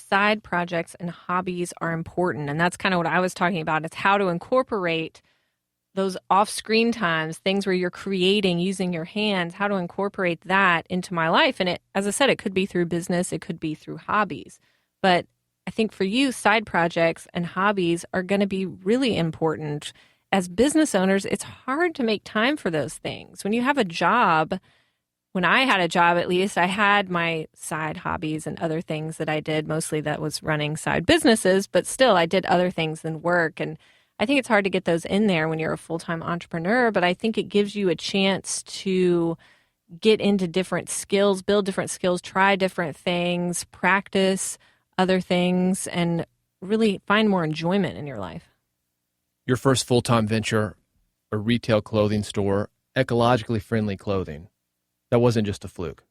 side projects and hobbies are important. And that's kind of what I was talking about. It's how to incorporate those off-screen times, things where you're creating using your hands, how to incorporate that into my life. And it, as I said, it could be through business, it could be through hobbies. But I think for you, side projects and hobbies are going to be really important. As business owners, it's hard to make time for those things. When you have a job, when I had a job, at least, I had my side hobbies and other things that I did. Mostly that was running side businesses, but still I did other things than work. And I think it's hard to get those in there when you're a full-time entrepreneur, but I think it gives you a chance to get into different skills, build different skills, try different things, practice other things, and really find more enjoyment in your life. Your first full-time venture, a retail clothing store, ecologically friendly clothing. That wasn't just a fluke.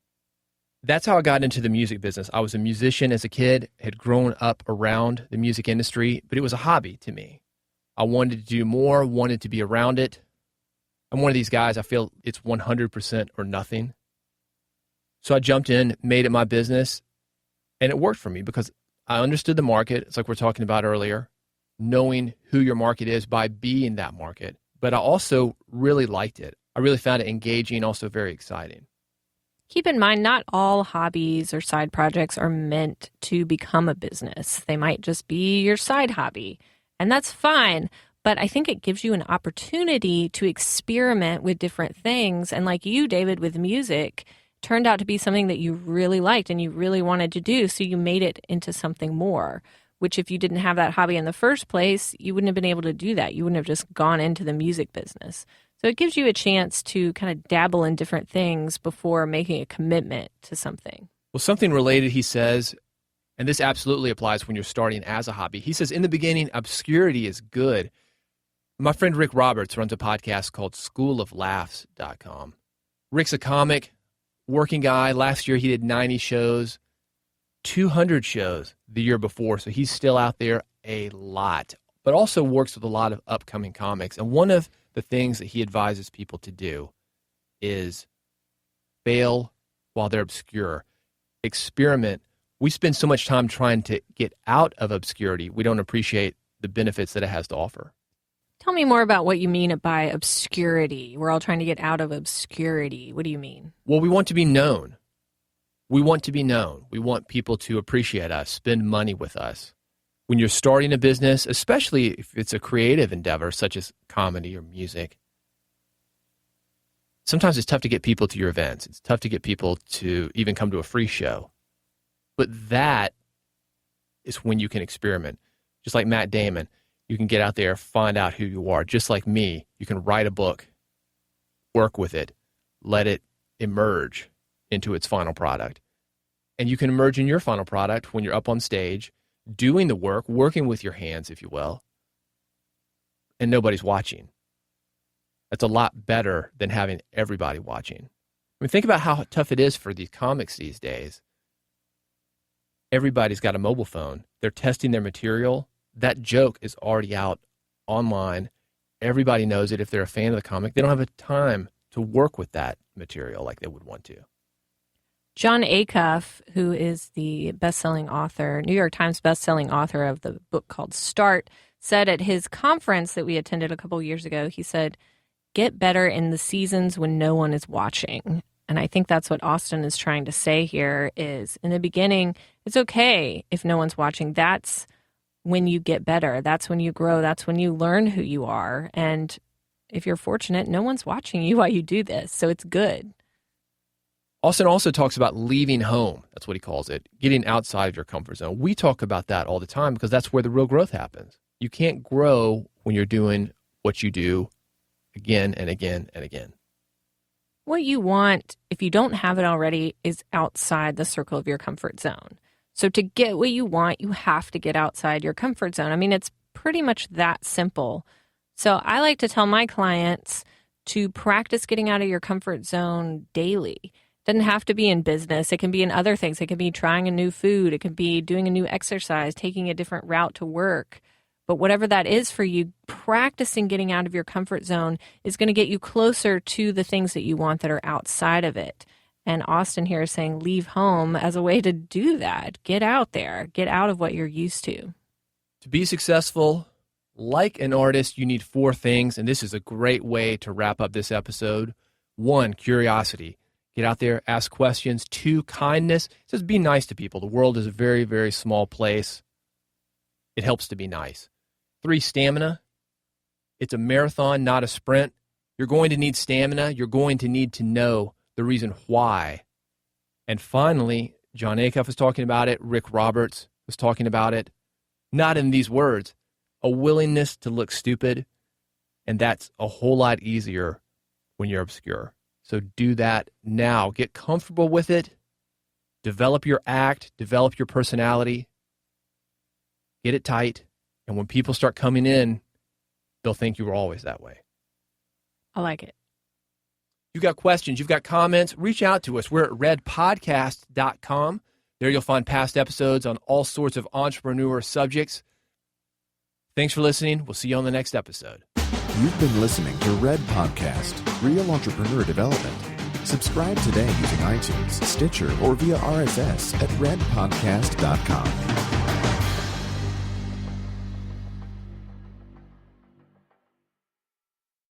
That's how I got into the music business. I was a musician as a kid, had grown up around the music industry, but it was a hobby to me. I wanted to do more, wanted to be around it. I'm one of these guys, I feel it's 100% or nothing. So I jumped in, made it my business, and it worked for me because I understood the market. It's like we're talking about earlier, knowing who your market is by being that market. But I also really liked it. I really found it engaging, also very exciting. Keep in mind, not all hobbies or side projects are meant to become a business. They might just be your side hobby, and that's fine. But I think it gives you an opportunity to experiment with different things. And like you, David, with music, turned out to be something that you really liked and you really wanted to do. So you made it into something more, which if you didn't have that hobby in the first place, you wouldn't have been able to do that. You wouldn't have just gone into the music business. So it gives you a chance to kind of dabble in different things before making a commitment to something. Well, something related, he says, and this absolutely applies when you're starting as a hobby. He says, in the beginning, obscurity is good. My friend Rick Roberts runs a podcast called schooloflaughs.com. Rick's a comic, working guy. Last year, he did 90 shows, 200 shows the year before. So he's still out there a lot, but also works with a lot of upcoming comics. And one of the things that he advises people to do is fail while they're obscure. Experiment. We spend so much time trying to get out of obscurity, we don't appreciate the benefits that it has to offer. Tell me more about what you mean by obscurity. We're all trying to get out of obscurity. What do you mean? Well, we want to be known. We want to be known. We want people to appreciate us, spend money with us. When you're starting a business, especially if it's a creative endeavor such as comedy or music, sometimes it's tough to get people to your events. It's tough to get people to even come to a free show. But that is when you can experiment. Just like Matt Damon, you can get out there, find out who you are. Just like me, you can write a book, work with it, let it emerge into its final product. And you can emerge in your final product when you're up on stage, doing the work, working with your hands, if you will, and nobody's watching. That's a lot better than having everybody watching. I mean, think about how tough it is for these comics these days. Everybody's got a mobile phone. They're testing their material. That joke is already out online. Everybody knows it. If they're a fan of the comic, they don't have a time to work with that material like they would want to. John Acuff, who is the best-selling author, New York Times best-selling author of the book called Start, said at his conference that we attended a couple years ago, he said, get better in the seasons when no one is watching. And I think that's what Austin is trying to say here is in the beginning, it's okay if no one's watching. That's when you get better. That's when you grow. That's when you learn who you are. And if you're fortunate, no one's watching you while you do this. So it's good. Austin also talks about leaving home. That's what he calls it, getting outside of your comfort zone. We talk about that all the time because that's where the real growth happens. You can't grow when you're doing what you do again and again and again. What you want, if you don't have it already, is outside the circle of your comfort zone. So to get what you want, you have to get outside your comfort zone. I mean, it's pretty much that simple. So I like to tell my clients to practice getting out of your comfort zone daily. It doesn't have to be in business. It can be in other things. It can be trying a new food. It can be doing a new exercise, taking a different route to work. But whatever that is for you, practicing getting out of your comfort zone is going to get you closer to the things that you want that are outside of it. And Austin here is saying leave home as a way to do that. Get out there. Get out of what you're used to. To be successful, like an artist, you need 4 things, and this is a great way to wrap up this episode. 1, curiosity. Get out there, ask questions. 2, kindness. It says be nice to people. The world is a very, very small place. It helps to be nice. 3, stamina. It's a marathon, not a sprint. You're going to need stamina. You're going to need to know the reason why. And finally, John Acuff was talking about it. Rick Roberts was talking about it. Not in these words. A willingness to look stupid. And that's a whole lot easier when you're obscure. So do that now. Get comfortable with it. Develop your act. Develop your personality. Get it tight. And when people start coming in, they'll think you were always that way. I like it. You've got questions, you've got comments, reach out to us. We're at redpodcast.com. There you'll find past episodes on all sorts of entrepreneur subjects. Thanks for listening. We'll see you on the next episode. You've been listening to Red Podcast, Real Entrepreneur Development. Subscribe today using iTunes, Stitcher, or via RSS at redpodcast.com.